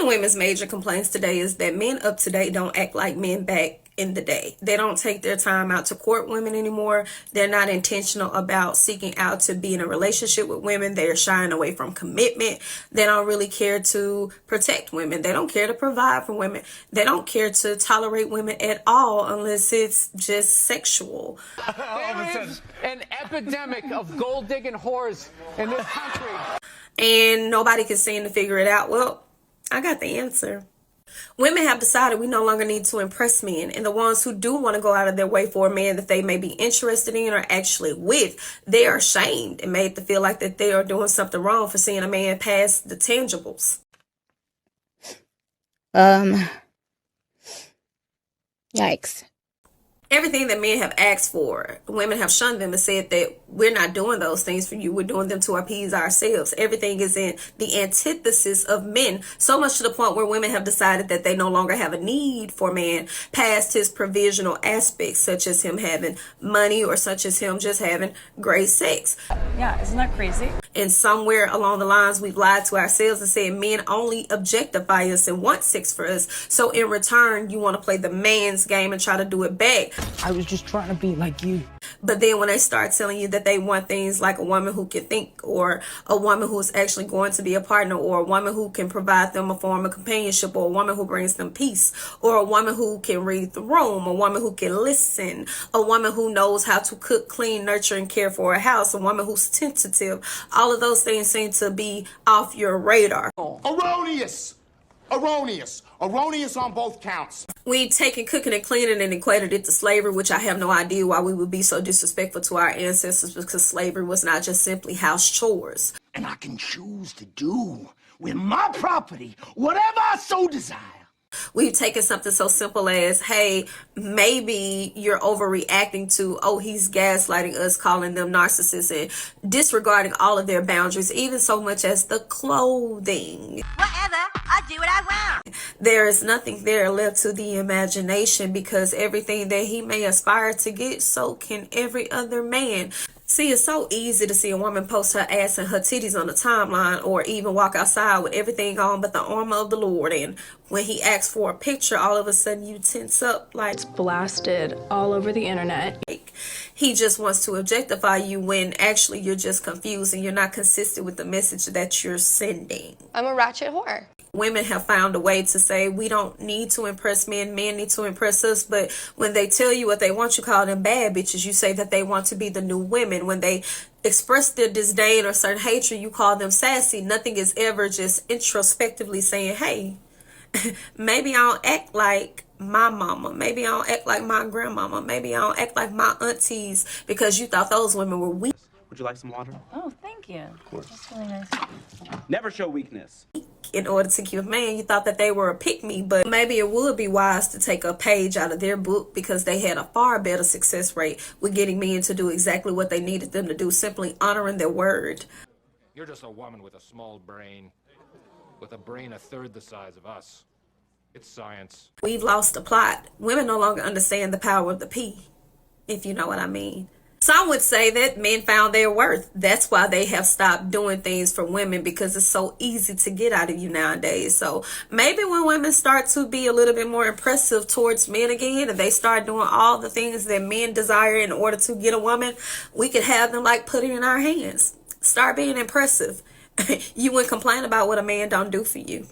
One of women's major complaints today is that men up to date don't act like men back in the day. They don't take their time out to court women anymore. They're not intentional about seeking out to be in a relationship with women. They're shying away from commitment. They don't really care to protect women. They don't care to provide for women. They don't care to tolerate women at all unless it's just sexual. There is an epidemic of gold digging whores in this country. And nobody can seem to figure it out. Well, I got the answer. Women have decided we no longer need to impress men, and the ones who do want to go out of their way for a man that they may be interested in or actually with, they are shamed and made to feel like that they are doing something wrong for seeing a man past the tangibles. Yikes. Everything that men have asked for, women have shunned them and said that we're not doing those things for you. We're doing them to appease ourselves. Everything is in the antithesis of men, so much to the point where women have decided that they no longer have a need for man past his provisional aspects, such as him having money or such as him just having great sex. Yeah, isn't that crazy? And somewhere along the lines, we've lied to ourselves and said men only objectify us and want sex for us. So in return, you want to play the man's game and try to do it back. I was just trying to be like you. But then when they start telling you that they want things like a woman who can think, or a woman who's actually going to be a partner, or a woman who can provide them a form of companionship, or a woman who brings them peace, or a woman who can read the room, a woman who can listen, a woman who knows how to cook, clean, nurture, and care for a house, a woman who's tentative, all of those things seem to be off your radar. Erroneous! Erroneous! Erroneous on both counts. We've taken cooking and cleaning and equated it to slavery, which I have no idea why we would be so disrespectful to our ancestors, because slavery was not just simply house chores. And I can choose to do with my property whatever I so desire. We've taken something so simple as, hey, maybe you're overreacting to, oh, he's gaslighting us, calling them narcissists, and disregarding all of their boundaries, even so much as the clothing. Whatever, I do what I want. There is nothing there left to the imagination, because everything that he may aspire to get, so can every other man. See, it's so easy to see a woman post her ass and her titties on the timeline, or even walk outside with everything on but the armor of the Lord. And when he asks for a picture, all of a sudden you tense up like It's blasted all over the internet. he just wants to objectify you, when actually you're just confused and you're not consistent with the message that you're sending. I'm a ratchet whore. Women have found a way to say we don't need to impress men, men need to impress us. But when they tell you what they want, you call them bad bitches. You say that they want to be the new women. When they express their disdain or certain hatred, you call them sassy. Nothing is ever just introspectively saying, hey, maybe I don't act like my mama, maybe I don't act like my grandmama, maybe I don't act like my aunties, because you thought those women were weak. Would you like some water? Oh, thank you. Of course. That's really nice. Never show weakness. In order to keep a man, you thought that they were a pick-me, but maybe it would be wise to take a page out of their book, because they had a far better success rate with getting men to do exactly what they needed them to do, simply honoring their word. You're just a woman with a small brain, with a brain a third the size of us. It's science. We've lost the plot. Women no longer understand the power of the P, if you know what I mean. Some would say that men found their worth. That's why they have stopped doing things for women, because it's so easy to get out of you nowadays. So maybe when women start to be a little bit more impressive towards men again, and they start doing all the things that men desire in order to get a woman, we could have them like put it in our hands. Start being impressive. You wouldn't complain about what a man don't do for you.